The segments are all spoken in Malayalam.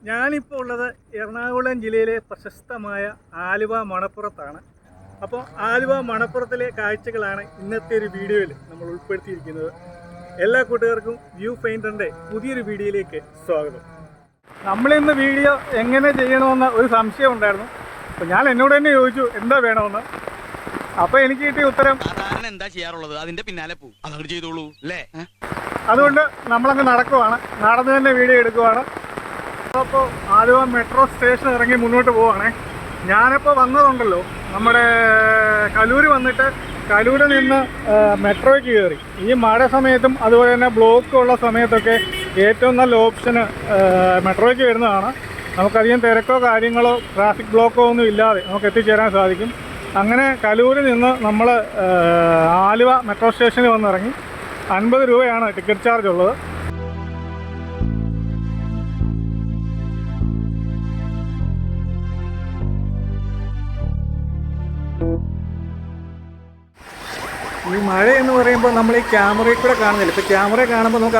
ഞാനിപ്പോൾ ഉള്ളത് എറണാകുളം ജില്ലയിലെ പ്രശസ്തമായ ആലുവ മണപ്പുറത്താണ്. അപ്പോൾ ആലുവ മണപ്പുറത്തിലെ കാഴ്ചകളാണ് ഇന്നത്തെ ഒരു വീഡിയോയിൽ നമ്മൾ ഉൾപ്പെടുത്തിയിരിക്കുന്നത്. എല്ലാ കൂട്ടുകാർക്കും വ്യൂ ഫൈൻഡറിൻ്റെ പുതിയൊരു വീഡിയോയിലേക്ക് സ്വാഗതം. നമ്മളിന്ന് വീഡിയോ എങ്ങനെ ചെയ്യണമെന്ന് ഒരു സംശയം ഉണ്ടായിരുന്നു. അപ്പോൾ ഞാൻ എന്നോട് തന്നെ ചോദിച്ചു എന്താ വേണമെന്ന്. അപ്പോൾ എനിക്ക് കിട്ടിയ ഉത്തരം എന്താ ചെയ്യാറുള്ളത് അതിന്റെ പിന്നാലെ പോകും, അതങ്ങോട്ട് ചെയ്തോളൂ അല്ലേ. അതുകൊണ്ട് നമ്മളങ്ങ് നടക്കുവാണ്, നടന്നു തന്നെ വീഡിയോ എടുക്കുവാണ്. അപ്പോൾ ആലുവ മെട്രോ സ്റ്റേഷൻ ഇറങ്ങി മുന്നോട്ട് പോവുകയാണേ. ഞാനിപ്പോൾ വന്നതുണ്ടല്ലോ, നമ്മുടെ കലൂര് വന്നിട്ട് കലൂരിൽ നിന്ന് മെട്രോയ്ക്ക് കയറി. ഈ മഴ സമയത്തും അതുപോലെ തന്നെ ബ്ലോക്ക് ഉള്ള സമയത്തൊക്കെ ഏറ്റവും നല്ല ഓപ്ഷന് മെട്രോയ്ക്ക് വരുന്നതാണ്. നമുക്കധികം തിരക്കോ കാര്യങ്ങളോ ട്രാഫിക് ബ്ലോക്കോ ഒന്നും ഇല്ലാതെ നമുക്ക് എത്തിച്ചേരാൻ സാധിക്കും. അങ്ങനെ കലൂരിൽ നിന്ന് നമ്മൾ ആലുവ മെട്രോ സ്റ്റേഷനിൽ വന്നിറങ്ങി. 50 രൂപയാണ് ടിക്കറ്റ് ചാർജ് ഉള്ളത്. ഈ മഴ എന്ന് പറയുമ്പോൾ നമ്മൾ ഈ ക്യാമറയിൽ കൂടെ കാണുന്നില്ല. ഇപ്പോൾ ക്യാമറ കാണുമ്പോൾ നമുക്ക്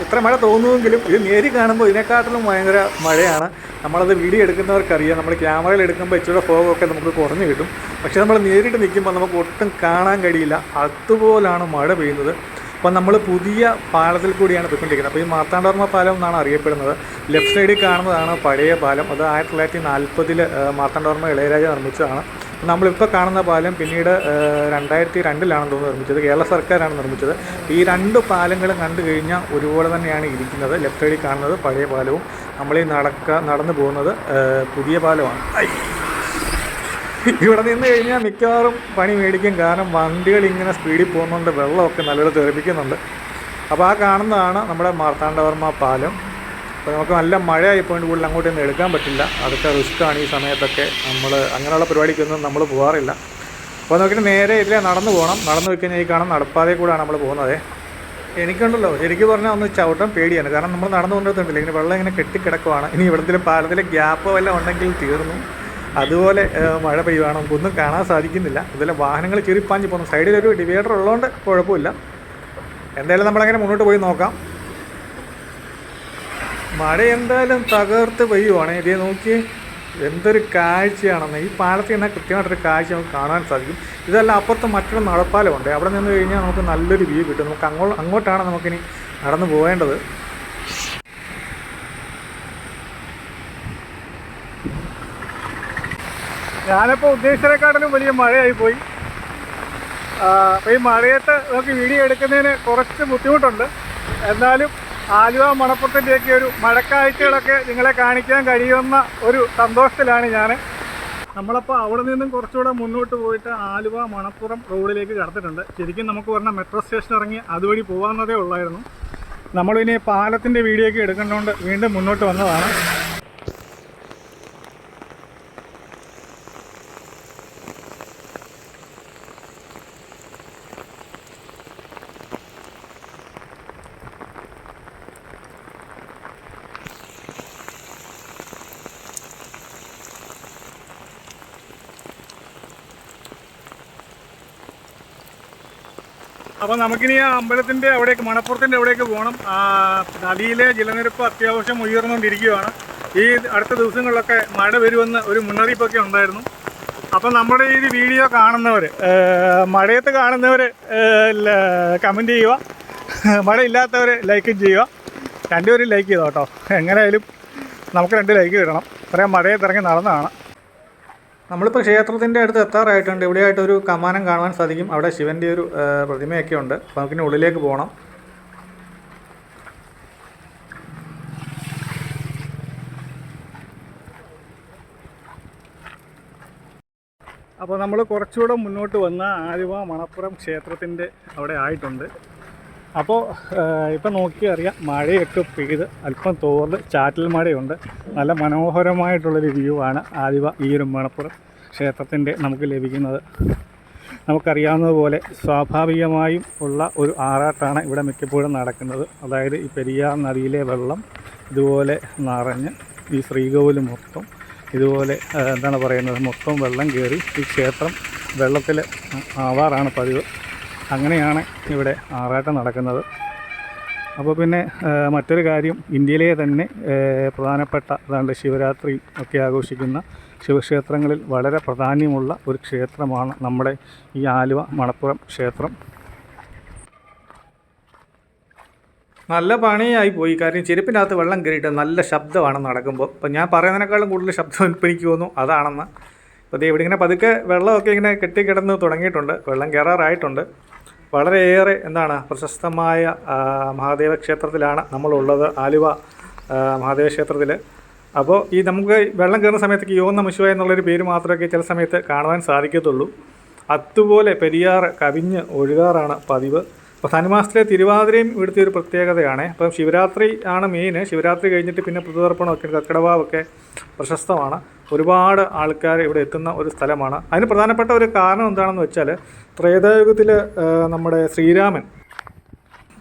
ഇത്ര മഴ തോന്നുമെങ്കിലും ഇത് നേരി കാണുമ്പോൾ ഇതിനെക്കാട്ടിലും ഭയങ്കര മഴയാണ്. നമ്മളത് വീഡിയോ എടുക്കുന്നവർക്കറിയാം. നമ്മൾ ക്യാമറയിൽ എടുക്കുമ്പോൾ ഇച്ചിരി ഫോഗൊക്കെ നമുക്ക് കുറഞ്ഞു കിട്ടും. പക്ഷേ നമ്മൾ നേരിട്ട് നിൽക്കുമ്പോൾ നമുക്ക് ഒട്ടും കാണാൻ കഴിയില്ല. അതുപോലാണ് മഴ പെയ്യുന്നത്. അപ്പോൾ നമ്മൾ പുതിയ പാലത്തിൽ കൂടിയാണ് പോയിക്കൊണ്ടിരിക്കുന്നത്. അപ്പോൾ ഈ മാർത്താണ്ഡവർമ്മ പാലം എന്നാണ് അറിയപ്പെടുന്നത്. ലെഫ്റ്റ് സൈഡിൽ കാണുന്നതാണ് പഴയ പാലം. അത് 1940 മാർത്താണ്ഡവർമ്മ ഇളയരാജ നിർമ്മിച്ചതാണ്. നമ്മളിപ്പോൾ കാണുന്ന പാലം പിന്നീട് 2002 തോന്നുന്നു നിർമ്മിച്ചത്. കേരള സർക്കാരാണ് നിർമ്മിച്ചത്. ഈ രണ്ട് പാലങ്ങളും കണ്ടു കഴിഞ്ഞാൽ ഒരുപോലെ തന്നെയാണ് ഇരിക്കുന്നത്. ലെഫ്റ്റ് സൈഡിൽ കാണുന്നത് പഴയ പാലവും നമ്മളീ നടന്നു പോകുന്നത് പുതിയ പാലമാണ്. ഇവിടെ നിന്ന് കഴിഞ്ഞാൽ മിക്കവാറും പണി മേടിക്കും. കാരണം വണ്ടികൾ ഇങ്ങനെ സ്പീഡിൽ പോകുന്നുണ്ട്, വെള്ളമൊക്കെ നല്ലപോലെ തെറിപ്പിക്കുന്നുണ്ട്. അപ്പോൾ ആ കാണുന്നതാണ് നമ്മുടെ മാർത്താണ്ഡവർമ്മ പാലം. അപ്പോൾ നമുക്ക് നല്ല മഴയായിപ്പോയിട്ട് കൂടുതൽ അങ്ങോട്ടൊന്നും എടുക്കാൻ പറ്റില്ല. അതൊക്കെ റിസ്ക്കാണ് ഈ സമയത്തൊക്കെ. നമ്മൾ അങ്ങനെയുള്ള പരിപാടിക്കൊന്നും നമ്മൾ പോകാറില്ല. അപ്പോൾ നോക്കിയിട്ട് നേരെ ഇതിലെ നടന്നു പോകണം. നടന്നു വെക്കഴിഞ്ഞാൽ ഈ കാണുന്ന നടപ്പാതയിൽ കൂടെയാണ് നമ്മൾ പോകുന്നത്. എനിക്കുണ്ടല്ലോ ശരിക്കും പറഞ്ഞാൽ ഒന്ന് ചവിട്ടാൻ പേടിയാണ്. കാരണം നമ്മൾ നടന്നു കൊണ്ടിരുന്നില്ല, ഇങ്ങനെ വെള്ളം ഇങ്ങനെ കെട്ടിക്കിടക്കുവാണ്. ഇനി ഇവിടത്തിലും പാലത്തിലെ ഗ്യാപ്പോ വല്ലതും ഉണ്ടെങ്കിൽ തീർന്നു. അതുപോലെ മഴ പെയ്യുവാണ്, നമുക്കൊന്നും കാണാൻ സാധിക്കുന്നില്ല. ഇതിലെ വാഹനങ്ങൾ ചെറിപ്പാഞ്ഞ് പോകുന്നു. സൈഡിലൊരു ഡിവൈഡർ ഉള്ളതുകൊണ്ട് കുഴപ്പമില്ല. എന്തായാലും നമ്മളങ്ങനെ മുന്നോട്ട് പോയി നോക്കാം. മഴ എന്തായാലും തകർത്ത് പെയ്യുവാണ്. ഇതേ നോക്കി എന്തൊരു കാഴ്ചയാണെന്ന്. ഈ പാലത്തിൽ നിന്ന് കൃത്യമായിട്ടൊരു കാഴ്ച നമുക്ക് കാണാൻ സാധിക്കും. ഇതെല്ലാം അപ്പുറത്ത് മറ്റൊരു നടപ്പാലമുണ്ട്. അവിടെ നിന്ന് കഴിഞ്ഞാൽ നമുക്ക് നല്ലൊരു വ്യൂ കിട്ടും. നമുക്ക് അങ്ങോട്ടാണ് നമുക്കിനി നടന്നു പോകേണ്ടത്. ഞാനിപ്പോൾ ഉദ്ദേശിച്ചതിനെക്കാട്ടിലും വലിയ മഴയായിപ്പോയി. അപ്പോൾ ഈ മഴയത്ത് നമുക്ക് വീഡിയോ എടുക്കുന്നതിന് കുറച്ച് ബുദ്ധിമുട്ടുണ്ട്. എന്നാലും ആലുവ മണപ്പുറത്തിൻ്റെയൊക്കെ ഒരു മഴക്കാഴ്ചകളൊക്കെ നിങ്ങളെ കാണിക്കാൻ കഴിയുന്ന ഒരു സന്തോഷത്തിലാണ് ഞാൻ. നമ്മളപ്പോൾ അവിടെ നിന്നും കുറച്ചുകൂടെ മുന്നോട്ട് പോയിട്ട് ആലുവ മണപ്പുറം റോഡിലേക്ക് കടത്തിട്ടുണ്ട്. ശരിക്കും നമുക്ക് പറഞ്ഞാൽ മെട്രോ സ്റ്റേഷൻ ഇറങ്ങി അതുവഴി പോകാവുന്നതേ ഉള്ളായിരുന്നു. നമ്മളിനി പാലത്തിൻ്റെ വീഡിയോ ഒക്കെ എടുക്കേണ്ടതുകൊണ്ട് വീണ്ടും മുന്നോട്ട് വന്നതാണ്. അപ്പോൾ നമുക്കിനി ആ അമ്പലത്തിൻ്റെ അവിടേക്ക്, മണപ്പുറത്തിൻ്റെ അവിടേക്ക് പോകണം. നദിയിലെ ജലനിരപ്പ് അത്യാവശ്യം ഉയർന്നുകൊണ്ടിരിക്കുകയാണ്. ഈ അടുത്ത ദിവസങ്ങളിലൊക്കെ മഴ വരുമെന്ന് ഒരു മുന്നറിയിപ്പൊക്കെ ഉണ്ടായിരുന്നു. അപ്പോൾ നമ്മുടെ ഈ വീഡിയോ കാണുന്നവർ, മഴയത്ത് കാണുന്നവർ കമൻറ്റ് ചെയ്യുക, മഴയില്ലാത്തവർ ലൈക്കും ചെയ്യുക. രണ്ടുപേരും ലൈക്ക് ചെയ്തോ കേട്ടോ. എങ്ങനെയായാലും നമുക്ക് 2 ലൈക്ക് കിട്ടണം. ഇത്രയും മഴയത്ത് ഇറങ്ങി നടന്നതാണ്. നമ്മളിപ്പോൾ ക്ഷേത്രത്തിൻ്റെ അടുത്ത് എത്താറായിട്ടുണ്ട്. ഇവിടെയായിട്ടൊരു കമാനം കാണുവാൻ സാധിക്കും. അവിടെ ശിവൻ്റെ ഒരു പ്രതിമയൊക്കെ ഉണ്ട്. അപ്പോൾ നമുക്കിനി ഉള്ളിലേക്ക് പോകണം. അപ്പോൾ നമ്മൾ കുറച്ചുകൂടെ മുന്നോട്ട് വന്ന ആലുവ മണപ്പുറം ക്ഷേത്രത്തിൻ്റെ അവിടെ ആയിട്ടുണ്ട്. അപ്പോൾ ഇപ്പം നോക്കി അറിയാം, മഴയൊക്കെ പെയ്ത് അല്പം തോർന്ന് ചാറ്റൽ മഴയുണ്ട്. നല്ല മനോഹരമായിട്ടുള്ളൊരു വ്യൂ ആണ് ആലുവ ഈ ഒരു മണപ്പുറം ക്ഷേത്രത്തിൻ്റെ നമുക്ക് ലഭിക്കുന്നത്. നമുക്കറിയാവുന്നതുപോലെ സ്വാഭാവികമായും ഉള്ള ഒരു ആറാട്ടാണ് ഇവിടെ മിക്കപ്പോഴും നടക്കുന്നത്. അതായത് ഈ പെരിയാർ നദിയിലെ വെള്ളം ഇതുപോലെ നിറഞ്ഞ് ഈ ശ്രീകോവിൽ മൊത്തം ഇതുപോലെ എന്താണ് പറയുന്നത്, മൊത്തം വെള്ളം കയറി ഈ ക്ഷേത്രം വെള്ളത്തിൽ ആവാറാണ് പതിവ്. അങ്ങനെയാണ് ഇവിടെ ആറാട്ടം നടക്കുന്നത്. അപ്പോൾ പിന്നെ മറ്റൊരു കാര്യം, ഇന്ത്യയിലെ തന്നെ പ്രധാനപ്പെട്ട അതാണ്ട് ശിവരാത്രി ഒക്കെ ആഘോഷിക്കുന്ന ശിവക്ഷേത്രങ്ങളിൽ വളരെ പ്രാധാന്യമുള്ള ഒരു ക്ഷേത്രമാണ് നമ്മുടെ ഈ ആലുവ മണപ്പുറം ക്ഷേത്രം. നല്ല പണിയായി പോയി. കാര്യം ചെരുപ്പിനകത്ത് വെള്ളം കയറിയിട്ട് നല്ല ശബ്ദമാണ് നടക്കുമ്പോൾ. അപ്പോൾ ഞാൻ പറയുന്നതിനേക്കാളും കൂടുതൽ ശബ്ദം ഇപ്പോൾ എനിക്ക് തോന്നുന്നു അതാണെന്ന്. അപ്പോൾ ഇവിടെ ഇങ്ങനെ പതുക്കെ വെള്ളമൊക്കെ ഇങ്ങനെ കെട്ടിക്കിടന്ന് തുടങ്ങിയിട്ടുണ്ട്, വെള്ളം കയറാറായിട്ടുണ്ട്. വളരെയേറെ പ്രശസ്തമായ മഹാദേവ ക്ഷേത്രത്തിലാണ് നമ്മളുള്ളത്, ആലുവ മഹാദേവ ക്ഷേത്രത്തിൽ. അപ്പോൾ ഈ നമുക്ക് വെള്ളം കയറുന്ന സമയത്തേക്ക് യോം നമഃ ശിവായ എന്നുള്ളൊരു പേര് മാത്രമേ ചില സമയത്ത് കാണുവാൻ സാധിക്കത്തുള്ളൂ. അതുപോലെ പെരിയാർ കവിഞ്ഞ് ഒഴുകാറാണ് പതിവ്. അപ്പോൾ ധനുമാസത്തിലെ തിരുവാതിരയും ഇവിടുത്തെ ഒരു പ്രത്യേകതയാണ്. അപ്പം ശിവരാത്രി ആണ് മെയിൻ. ശിവരാത്രി കഴിഞ്ഞിട്ട് പിന്നെ പുതുതർപ്പണമൊക്കെ കർക്കിടകവാവൊക്കെ പ്രശസ്തമാണ്. ഒരുപാട് ആൾക്കാർ ഇവിടെ എത്തുന്ന ഒരു സ്ഥലമാണ്. അതിന് പ്രധാനപ്പെട്ട ഒരു കാരണം എന്താണെന്ന് വെച്ചാൽ, ത്രേതായുഗത്തിൽ നമ്മുടെ ശ്രീരാമൻ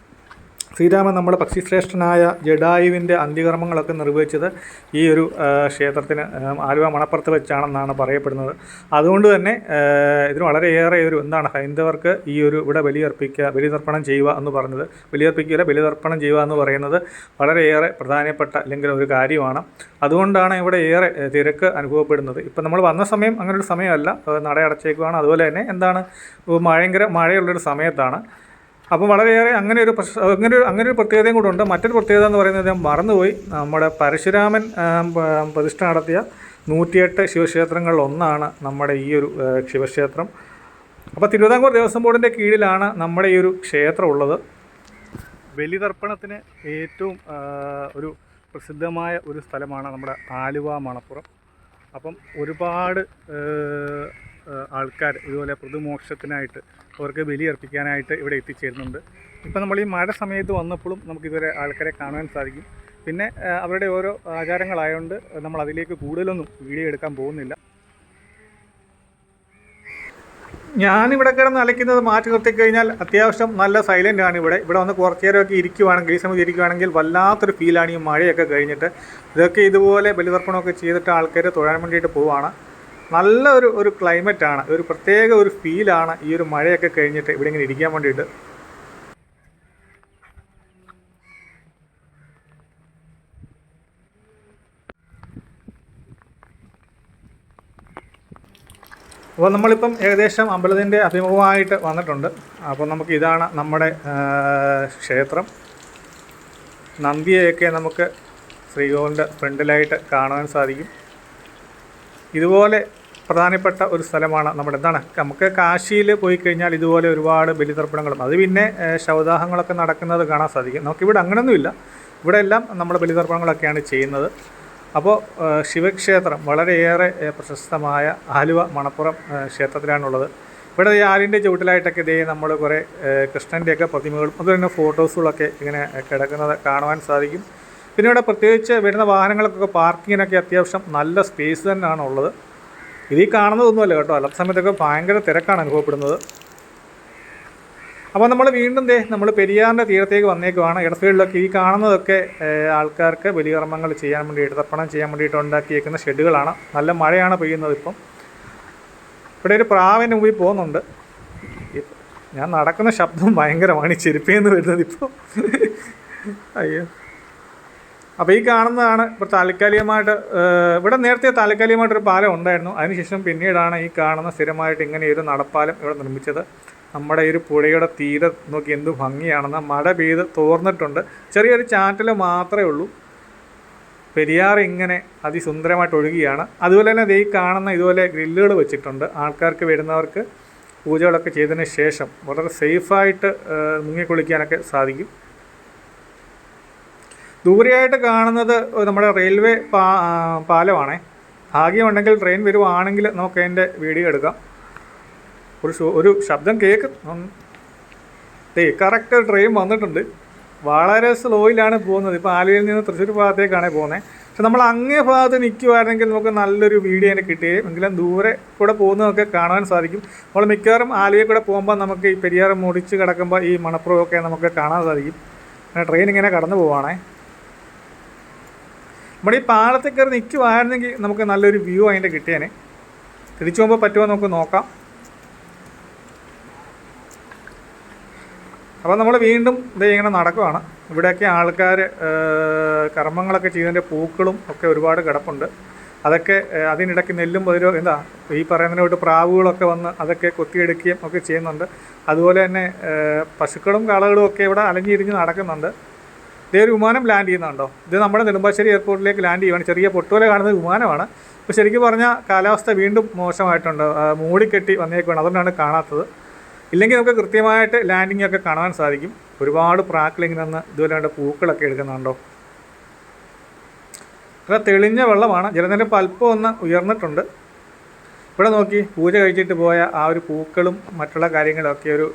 നമ്മുടെ പക്ഷിശ്രേഷ്ഠനായ ജഡായുവിൻ്റെ അന്ത്യകർമ്മങ്ങളൊക്കെ നിർവഹിച്ചത് ഈ ഒരു ക്ഷേത്രത്തിന് ആലുവ മണപ്പുറത്ത് വെച്ചാണെന്നാണ് പറയപ്പെടുന്നത്. അതുകൊണ്ട് തന്നെ ഇതിന് വളരെയേറെ ഒരു ഹൈന്ദവർക്ക് ഈ ഒരു ഇവിടെ ബലിതർപ്പണം ചെയ്യുക എന്ന് പറഞ്ഞത്, ബലിതർപ്പണം ചെയ്യുക എന്ന് പറയുന്നത് വളരെയേറെ പ്രധാനപ്പെട്ട അല്ലെങ്കിൽ ഒരു കാര്യമാണ്. അതുകൊണ്ടാണ് ഇവിടെ ഏറെ തിരക്ക് അനുഭവപ്പെടുന്നത്. ഇപ്പം നമ്മൾ വന്ന സമയം അങ്ങനെ ഒരു സമയമല്ല, നട അടച്ചേക്കുവാണ്. അതുപോലെ തന്നെ ഭയങ്കര മഴയുള്ളൊരു സമയത്താണ്. അപ്പം വളരെയേറെ അങ്ങനെ ഒരു പ്രത്യേകതയും കൂടെ ഉണ്ട്. മറ്റൊരു പ്രത്യേകത എന്ന് പറയുന്നത് ഞാൻ മറന്നുപോയി, നമ്മുടെ പരശുരാമൻ പ്രതിഷ്ഠ നടത്തിയ 108 ശിവക്ഷേത്രങ്ങളിലൊന്നാണ് നമ്മുടെ ഈ ഒരു ശിവക്ഷേത്രം. അപ്പോൾ തിരുവിതാംകൂർ ദേവസ്വം ബോർഡിൻ്റെ കീഴിലാണ് നമ്മുടെ ഈ ഒരു ക്ഷേത്രം ഉള്ളത്. ബലിതർപ്പണത്തിന് ഏറ്റവും ഒരു പ്രസിദ്ധമായ ഒരു സ്ഥലമാണ് നമ്മുടെ ആലുവ മണപ്പുറം. അപ്പം ഒരുപാട് ആൾക്കാർ ഇതുപോലെ പ്രതിമോക്ഷത്തിനായിട്ട് അവർക്ക് ബലിയർപ്പിക്കാനായിട്ട് ഇവിടെ എത്തിച്ചേരുന്നുണ്ട്. ഇപ്പം നമ്മൾ ഈ മഴ സമയത്ത് വന്നപ്പോഴും നമുക്കിതുവരെ ആൾക്കാരെ കാണാൻ സാധിക്കും. പിന്നെ അവരുടെ ഓരോ ആചാരങ്ങളായതുകൊണ്ട് നമ്മൾ അതിലേക്ക് കൂടുതലൊന്നും വീഡിയോ എടുക്കാൻ പോകുന്നില്ല. ഞാനിവിടെ കിടന്ന് അലയ്ക്കുന്നത് മാറ്റി നിർത്തിക്കഴിഞ്ഞാൽ അത്യാവശ്യം നല്ല സൈലൻ്റ് ആണ് ഇവിടെ വന്ന് കുറച്ച് നേരമൊക്കെ ഇരിക്കുവാണെങ്കിൽ, ഈ സമയത്ത് ഇരിക്കുവാണെങ്കിൽ വല്ലാത്തൊരു ഫീലാണ് ഈ മഴയൊക്കെ കഴിഞ്ഞിട്ട്. ഇതൊക്കെ ഇതുപോലെ ബലിതർപ്പണമൊക്കെ ചെയ്തിട്ട് ആൾക്കാർ തൊഴാൻ വേണ്ടിയിട്ട് പോവുകയാണ്. നല്ല ഒരു ക്ലൈമറ്റാണ്, ഒരു പ്രത്യേക ഒരു ഫീലാണ് ഈ ഒരു മഴയൊക്കെ കഴിഞ്ഞിട്ട് ഇവിടെ ഇങ്ങനെ ഇരിക്കാൻ വേണ്ടിയിട്ട്. അപ്പോൾ നമ്മളിപ്പം ഏകദേശം അമ്പലത്തിൻ്റെ അഭിമുഖമായിട്ട് വന്നിട്ടുണ്ട്. അപ്പോൾ നമുക്ക് ഇതാണ് നമ്മുടെ ക്ഷേത്രം. നന്ദിയെയൊക്കെ നമുക്ക് ശ്രീകോവിലിൻ്റെ ഫ്രണ്ടിലായിട്ട് കാണാൻ സാധിക്കും. ഇതുപോലെ പ്രധാനപ്പെട്ട ഒരു സ്ഥലമാണ് നമ്മുടെ നമുക്ക് കാശിയിൽ പോയി കഴിഞ്ഞാൽ ഇതുപോലെ ഒരുപാട് ബലിതർപ്പണങ്ങളും അത് പിന്നെ ശവദാഹങ്ങളൊക്കെ നടക്കുന്നത് കാണാൻ സാധിക്കും. നമുക്കിവിടെ അങ്ങനെയൊന്നുമില്ല, ഇവിടെ എല്ലാം നമ്മൾ ബലിതർപ്പണങ്ങളൊക്കെയാണ് ചെയ്യുന്നത്. അപ്പോൾ ശിവക്ഷേത്രം വളരെയേറെ പ്രശസ്തമായ ആലുവ മണപ്പുറം ക്ഷേത്രത്തിലാണുള്ളത്. ഇവിടെ ഈ ആലിൻ്റെ ചുവട്ടിലായിട്ടൊക്കെ നമ്മൾ കുറേ കൃഷ്ണൻ്റെയൊക്കെ പ്രതിമകളും അതുപോലെ ഫോട്ടോസുകളൊക്കെ ഇങ്ങനെ കിടക്കുന്നത് കാണുവാൻ സാധിക്കും. പിന്നെ ഇവിടെ പ്രത്യേകിച്ച് വരുന്ന വാഹനങ്ങൾക്കൊക്കെ പാർക്കിങ്ങിനൊക്കെ അത്യാവശ്യം നല്ല സ്പേസ് തന്നെയാണ് ഉള്ളത്. ഇതീ കാണുന്നതൊന്നുമല്ല കേട്ടോ, അല്ലാത്ത സമയത്തൊക്കെ ഭയങ്കര തിരക്കാണ് അനുഭവപ്പെടുന്നത്. അപ്പോൾ നമ്മൾ വീണ്ടും നമ്മൾ പെരിയാറിൻ്റെ തീരത്തേക്ക് വന്നേക്കുവാണ്. ഇട സൈഡിലൊക്കെ ഈ കാണുന്നതൊക്കെ ആൾക്കാർക്ക് ബലികർമ്മങ്ങൾ ചെയ്യാൻ വേണ്ടിയിട്ട്, തർപ്പണം ചെയ്യാൻ വേണ്ടിയിട്ട് ഉണ്ടാക്കിയേക്കുന്ന ഷെഡുകളാണ്. നല്ല മഴയാണ് പെയ്യുന്നത് ഇപ്പം. ഇവിടെ ഒരു പ്രാവിൻ്റെ മുമ്പിൽ പോകുന്നുണ്ട്. ഞാൻ നടക്കുന്ന ശബ്ദം ഭയങ്കരമാണ്, ഈ ചെരുപ്പേന്ന് വരുന്നത് ഇപ്പോൾ. അയ്യോ. അപ്പോൾ ഈ കാണുന്നതാണ് ഇപ്പോൾ താൽക്കാലികമായിട്ട്, ഇവിടെ നേരത്തെ താൽക്കാലികമായിട്ടൊരു പാലം ഉണ്ടായിരുന്നു. അതിനുശേഷം പിന്നീടാണ് ഈ കാണുന്ന സ്ഥിരമായിട്ട് ഇങ്ങനെ ഒരു നടപ്പാലം ഇവിടെ നിർമ്മിച്ചത്. നമ്മുടെ ഒരു പുഴയുടെ തീരം നോക്കി എന്ത് ഭംഗിയാണെന്ന്. മഴ പെയ്ത് തോർന്നിട്ടുണ്ട്, ചെറിയൊരു ചാറ്റൽ മാത്രമേ ഉള്ളൂ. പെരിയാർ ഇങ്ങനെ അതിസുന്ദരമായിട്ട് ഒഴുകിയാണ്. അതുപോലെ തന്നെ ഈ കാണുന്ന ഇതുപോലെ ഗ്രില്ലുകൾ വെച്ചിട്ടുണ്ട്. ആൾക്കാർക്ക് വരുന്നവർക്ക് പൂജകളൊക്കെ ചെയ്തതിന് ശേഷം വളരെ സേഫായിട്ട് മുങ്ങിക്കുളിക്കാനൊക്കെ സാധിക്കും. ദൂരെയായിട്ട് കാണുന്നത് നമ്മുടെ റെയിൽവേ പാലമാണേ. ഭാഗ്യമുണ്ടെങ്കിൽ ട്രെയിൻ വരുവാണെങ്കിൽ നമുക്ക് അതിൻ്റെ വീഡിയോ എടുക്കാം. ഒരു ശബ്ദം കേൾക്കും. കറക്റ്റ് ട്രെയിൻ വന്നിട്ടുണ്ട്. വളരെ സ്ലോയിലാണ് പോകുന്നത്. ഇപ്പോൾ ആലുവയിൽ നിന്ന് തൃശ്ശൂർ ഭാഗത്തേക്കാണ് പോകുന്നത്. പക്ഷെ നമ്മൾ അങ്ങേ ഭാഗത്ത് നിൽക്കുമായിരുന്നെങ്കിൽ നമുക്ക് നല്ലൊരു വീഡിയോ അതിന് കിട്ടുകയും എങ്കിലും ദൂരെ കൂടെ പോകുന്നതൊക്കെ കാണാൻ സാധിക്കും. നമ്മൾ മിക്കവാറും ആലുവയിൽ കൂടെ പോകുമ്പോൾ നമുക്ക് ഈ പെരിയാർ മുറിച്ച് കിടക്കുമ്പോൾ ഈ മണപ്പുറമൊക്കെ നമുക്ക് കാണാൻ സാധിക്കും. അങ്ങനെ ട്രെയിൻ ഇങ്ങനെ കടന്നു പോവുകയാണേ. നമ്മുടെ ഈ പാലത്തിൽ കയറി നിൽക്കുമായിരുന്നെങ്കിൽ നമുക്ക് നല്ലൊരു വ്യൂ അതിൻ്റെ കിട്ടിയേനെ. തിരിച്ചു പോകുമ്പോൾ പറ്റുമോ നമുക്ക് നോക്കാം. അപ്പോൾ നമ്മൾ വീണ്ടും ഇങ്ങനെ നടക്കുവാണ്. ഇവിടെയൊക്കെ ആൾക്കാർ കർമ്മങ്ങളൊക്കെ ചെയ്തതിൻ്റെ പൂക്കളും ഒക്കെ ഒരുപാട് കിടപ്പുണ്ട്. അതൊക്കെ അതിനിടയ്ക്ക് നെല്ലും പതിരോ എന്താ ഈ പറയുന്നതിനോട്ട് പ്രാവുകളൊക്കെ വന്ന് അതൊക്കെ കൊത്തിയെടുക്കുകയും ഒക്കെ ചെയ്യുന്നുണ്ട്. അതുപോലെ തന്നെ പശുക്കളും കാളകളും ഒക്കെ ഇവിടെ അലഞ്ഞിരിഞ്ഞ് നടക്കുന്നുണ്ട്. ഇതേ ഒരു വിമാനം ലാൻഡ് ചെയ്യുന്നുണ്ടോ? ഇത് നമ്മുടെ നെടുമ്പാശ്ശേരി എയർപോർട്ടിലേക്ക് ലാൻഡ് ചെയ്യുവാണ്. ചെറിയ പൊട്ടുപോലെ കാണുന്നത് വിമാനമാണ്. ഇപ്പോൾ ശരിക്കും പറഞ്ഞാൽ കാലാവസ്ഥ വീണ്ടും മോശമായിട്ടുണ്ട്, മൂടിക്കെട്ടി വന്നേക്കുവാണ്, അതുകൊണ്ടാണ് കാണാത്തത്. ഇല്ലെങ്കിൽ നമുക്ക് കൃത്യമായിട്ട് ലാൻഡിംഗ് ഒക്കെ കാണാൻ സാധിക്കും. ഒരുപാട് പ്രാക്കളിങ്ങനെ നിന്ന് ഇതുപോലെ പൂക്കളൊക്കെ എടുക്കുന്നുണ്ടോ? അത്ര തെളിഞ്ഞ വെള്ളമാണ്. ജലനിരപ്പ് അല്പം ഒന്ന് ഉയർന്നിട്ടുണ്ട്. ഇവിടെ നോക്കി പൂജ കഴിച്ചിട്ട് പോയ ആ ഒരു പൂക്കളും മറ്റുള്ള കാര്യങ്ങളൊക്കെ ഒരു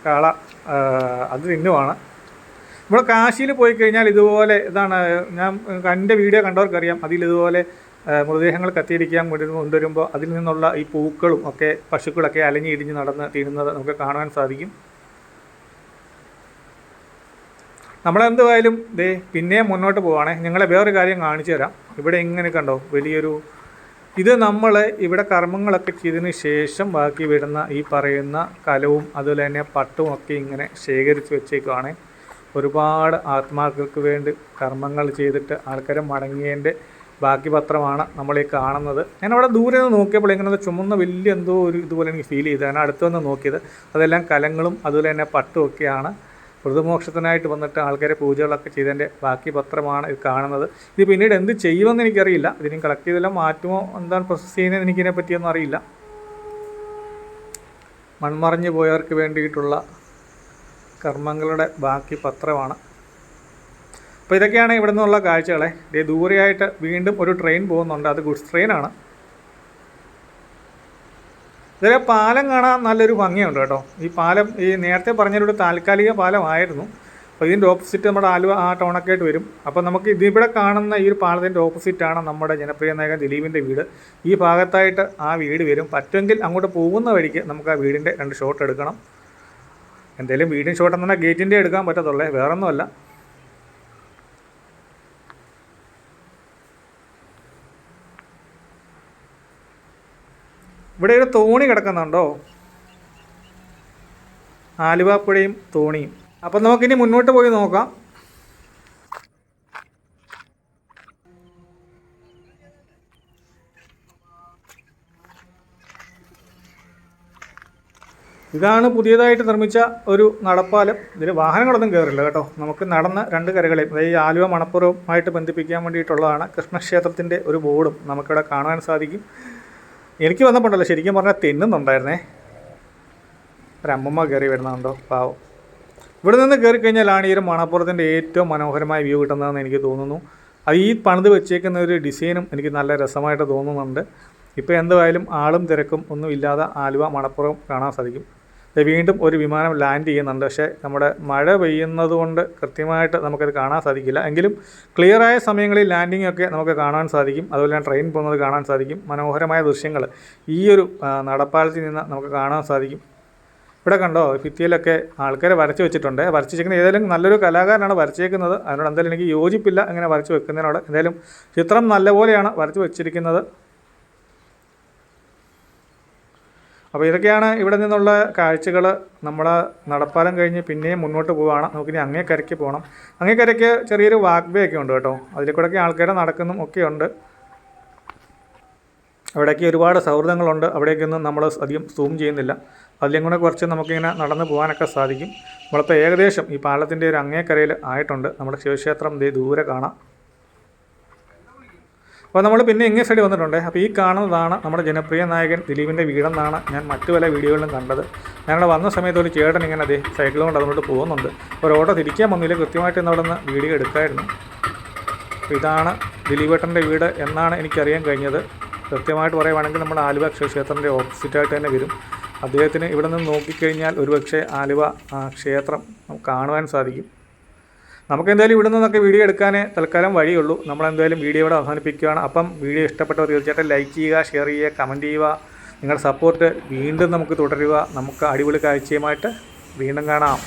കാള അത് തിന്നുവാണ്. ഇവിടെ കാശിയിൽ പോയി കഴിഞ്ഞാൽ ഇതുപോലെ ഇതാണ്, ഞാൻ എൻ്റെ വീഡിയോ കണ്ടവർക്കറിയാം. അതിലിതുപോലെ മൃതദേഹങ്ങൾ കത്തിയിരിക്കാൻ കൊണ്ടുവരുമ്പോൾ അതിൽ നിന്നുള്ള ഈ പൂക്കളും ഒക്കെ പശുക്കളൊക്കെ അലഞ്ഞിടിഞ്ഞ് നടന്ന് തിന്നുന്നത് നമുക്ക് കാണാൻ സാധിക്കും. നമ്മളെന്തുമായാലും ദേ പിന്നെയും മുന്നോട്ട് പോവുകയാണേ. ഞങ്ങളെ വേറൊരു കാര്യം കാണിച്ചു തരാം. ഇവിടെ ഇങ്ങനെ കണ്ടോ വലിയൊരു ഇത് നമ്മൾ ഇവിടെ കർമ്മങ്ങളൊക്കെ ചെയ്തതിന് ശേഷം ബാക്കി വരുന്ന ഈ പറയുന്ന കലവും അതുപോലെ തന്നെ പട്ടും ഒക്കെ ഇങ്ങനെ ശേഖരിച്ച് വെച്ചേക്കുവാണ്. ഒരുപാട് ആത്മാക്കൾക്ക് വേണ്ടി കർമ്മങ്ങൾ ചെയ്തിട്ട് ആൾക്കാരെ മടങ്ങിയതിൻ്റെ ബാക്കി പത്രമാണ് നമ്മളീ കാണുന്നത്. ഞാനവിടെ ദൂരെ നിന്ന് നോക്കിയപ്പോൾ ഇങ്ങനെ ചുമന്ന വലിയ എന്തോ ഒരു ഇതുപോലെ എനിക്ക് ഫീൽ ചെയ്തു. ഞാൻ അടുത്ത് വന്ന് നോക്കിയത് അതെല്ലാം കലങ്ങളും അതുപോലെ തന്നെ പട്ടും ഒക്കെയാണ്. മൃതമോക്ഷത്തിനായിട്ട് വന്നിട്ട് ആൾക്കാരെ പൂജകളൊക്കെ ചെയ്തതിൻ്റെ ബാക്കി പത്രമാണ് ഇത് കാണുന്നത്. ഇത് പിന്നീട് എന്ത് ചെയ്യുമെന്ന് എനിക്കറിയില്ല. ഇതിനും കളക്ട് ചെയ്തെല്ലാം മാറ്റുമോ എന്താണ് പ്രോസസ്സ് ചെയ്യുന്നത് എനിക്കിതിനെ പറ്റിയൊന്നും അറിയില്ല. മൺമറഞ്ഞു പോയവർക്ക് വേണ്ടിയിട്ടുള്ള കർമ്മങ്ങളുടെ ബാക്കി പത്രമാണ്. അപ്പോൾ ഇതൊക്കെയാണ് ഇവിടെ നിന്നുള്ള കാഴ്ചകളെ. ഇതേ ദൂരെയായിട്ട് വീണ്ടും ഒരു ട്രെയിൻ പോകുന്നുണ്ട്. അത് ഗുഡ്സ് ട്രെയിനാണ്. ഇതിലെ പാലം കാണാൻ നല്ലൊരു ഭംഗിയുണ്ട് കേട്ടോ. ഈ പാലം ഈ നേരത്തെ പറഞ്ഞൊരു താൽക്കാലിക പാലമായിരുന്നു. അപ്പോൾ ഇതിൻ്റെ ഓപ്പോസിറ്റ് നമ്മുടെ ആലുവ ആ ടൗണൊക്കെ ആയിട്ട് വരും. അപ്പോൾ നമുക്ക് ഇതിവിടെ കാണുന്ന ഈ ഒരു പാലത്തിൻ്റെ ഓപ്പോസിറ്റാണ് നമ്മുടെ ജനപ്രിയ നായകൻ ദിലീപിൻ്റെ വീട്. ഈ ഭാഗത്തായിട്ട് ആ വീട് വരും. പറ്റുമെങ്കിൽ അങ്ങോട്ട് പോകുന്ന വഴിക്ക് നമുക്ക് ആ വീടിൻ്റെ 2 ഷോട്ട് എടുക്കണം. എന്തെങ്കിലും വീടിന് ഷോട്ട് എന്ന് പറഞ്ഞാൽ ഗേറ്റിൻ്റെ എടുക്കാൻ പറ്റത്തുള്ളേ, വേറൊന്നുമല്ല. ഇവിടെ ഒരു തോണി കിടക്കുന്നുണ്ടോ? ആലുവാപ്പുഴയും തോണിയും. അപ്പം നമുക്കിനി മുന്നോട്ട് പോയി നോക്കാം. ഇതാണ് പുതിയതായിട്ട് നിർമ്മിച്ച ഒരു നടപ്പാലം. ഇതിൽ വാഹനങ്ങളൊന്നും കയറില്ല കേട്ടോ. നമുക്ക് നടന്ന് 2 കരകളെയും, അതായത് ഈ ആലുവ മണപ്പുറവുമായിട്ട് ബന്ധിപ്പിക്കാൻ വേണ്ടിയിട്ടുള്ളതാണ്. കൃഷ്ണക്ഷേത്രത്തിൻ്റെ ഒരു ബോർഡും നമുക്കിവിടെ കാണാൻ സാധിക്കും. എനിക്ക് വന്നപ്പോണ്ടല്ലോ ശരിക്കും പറഞ്ഞാൽ തെന്നുന്നുണ്ടായിരുന്നേ. ഒരമ്മമ്മ കയറി വരുന്നുണ്ടോ പാവം. ഇവിടെ നിന്ന് കയറി കഴിഞ്ഞാലാണ് ഈ ഒരു മണപ്പുറത്തിൻ്റെ ഏറ്റവും മനോഹരമായ വ്യൂ കിട്ടുന്നതെന്ന് എനിക്ക് തോന്നുന്നു. അത് ഈ പണിത് വെച്ചേക്കുന്ന ഒരു ഡിസൈനും എനിക്ക് നല്ല രസമായിട്ട് തോന്നുന്നുണ്ട്. ഇപ്പോൾ എന്തായാലും ആളും തിരക്കും ഒന്നും ഇല്ലാതെ ആലുവ മണപ്പുറം കാണാൻ സാധിക്കും. വീണ്ടും ഒരു വിമാനം ലാൻഡ് ചെയ്യുന്നുണ്ട്. പക്ഷേ നമ്മുടെ മഴ പെയ്യുന്നത് കൊണ്ട് കൃത്യമായിട്ട് നമുക്കത് കാണാൻ സാധിക്കില്ല. എങ്കിലും ക്ലിയറായ സമയങ്ങളിൽ ലാൻഡിംഗ് ഒക്കെ നമുക്ക് കാണാൻ സാധിക്കും. അതുപോലെ തന്നെ ട്രെയിൻ പോകുന്നത് കാണാൻ സാധിക്കും. മനോഹരമായ ദൃശ്യങ്ങൾ ഈ ഒരു നടപ്പാലത്തിൽ നിന്ന് നമുക്ക് കാണാൻ സാധിക്കും. ഇവിടെ കണ്ടോ ഭിത്തിയിലൊക്കെ ആൾക്കാരെ വരച്ച് വെച്ചിട്ടുണ്ട്. വരച്ച് വെച്ചിരിക്കുന്നത് ഏതായാലും നല്ലൊരു കലാകാരനാണ് വരച്ചേക്കുന്നത്. അതിനോട് എന്തായാലും എനിക്ക് യോജിപ്പില്ല ഇങ്ങനെ വരച്ച് വെക്കുന്നതിനോട്. എന്തായാലും ചിത്രം നല്ലപോലെയാണ് വരച്ച് വെച്ചിരിക്കുന്നത്. അപ്പോൾ ഇതൊക്കെയാണ് ഇവിടെ നിന്നുള്ള കാഴ്ചകൾ. നമ്മൾ നടപ്പാലം കഴിഞ്ഞ് പിന്നെയും മുന്നോട്ട് പോവുകയാണ്. നമുക്കിനി അങ്ങേക്കരയ്ക്ക് പോകണം. അങ്ങേക്കരയ്ക്ക് ചെറിയൊരു വാക്ക് വേ ഒക്കെ ഉണ്ട് കേട്ടോ. അതിൽ കൂടെയൊക്കെ ആൾക്കാർ നടക്കുന്നതും ഒക്കെ ഉണ്ട്. അവിടേക്ക് ഒരുപാട് സൗഹൃദങ്ങളുണ്ട്. അവിടേക്കൊന്നും നമ്മൾ അധികം സൂം ചെയ്യുന്നില്ല. അതിലും കൂടെ കുറച്ച് നമുക്കിങ്ങനെ നടന്ന് പോകാനൊക്കെ സാധിക്കും. നമ്മളിപ്പോൾ ഏകദേശം ഈ പാലത്തിൻ്റെ ഒരു അങ്ങേക്കരയിൽ ആയിട്ടുണ്ട്. നമ്മുടെ ശിവക്ഷേത്രം ദൂരെ കാണാം. അപ്പോൾ നമ്മൾ പിന്നെ ഇങ്ങേ സൈഡ് വന്നിട്ടുണ്ട്. അപ്പോൾ ഈ കാണുന്നതാണ് നമ്മുടെ ജനപ്രിയ നായകൻ ദിലീപിൻ്റെ വീടെന്നാണ് ഞാൻ മറ്റു പല വീഡിയോകളിലും കണ്ടത്. ഞങ്ങൾ വന്ന സമയത്ത് ഒരു ചേട്ടൻ ഇങ്ങനെ സൈക്കിൾ കൊണ്ട് അതുകൊണ്ട് പോകുന്നുണ്ട്. ഒരു ഓട്ടോ തിരിക്കാൻ വന്നില്ല, കൃത്യമായിട്ട് ഇന്ന് അവിടെ നിന്ന് വീഡിയോ എടുക്കായിരുന്നു. അപ്പോൾ ഇതാണ് ദിലീപേട്ടൻ്റെ വീട് എന്നാണ് എനിക്കറിയാൻ കഴിഞ്ഞത്. കൃത്യമായിട്ട് പറയുവാണെങ്കിൽ നമ്മൾ ആലുവ ക്ഷേത്രത്തിൻ്റെ ഓപ്പോസിറ്റായിട്ട് തന്നെ വരും. അദ്ദേഹത്തിന് ഇവിടെ നിന്ന് നോക്കിക്കഴിഞ്ഞാൽ ഒരുപക്ഷെ ആലുവ ക്ഷേത്രം കാണുവാൻ സാധിക്കും. നമുക്കെന്തായാലും ഇവിടെ നിന്നൊക്കെ വീഡിയോ എടുക്കാനേ തൽക്കാലം വഴിയുള്ളൂ. നമ്മളെന്തായാലും വീഡിയോ ഇവിടെ അവസാനിപ്പിക്കുകയാണ്. അപ്പം വീഡിയോ ഇഷ്ടപ്പെട്ടവർ തീർച്ചയായിട്ടും ലൈക്ക് ചെയ്യുക, ഷെയർ ചെയ്യുക, കമൻറ്റ് ചെയ്യുക. നിങ്ങളുടെ സപ്പോർട്ട് വീണ്ടും നമുക്ക് തുടരുക. നമുക്ക് അടിപൊളി കാഴ്ചയുമായിട്ട് വീണ്ടും കാണാം.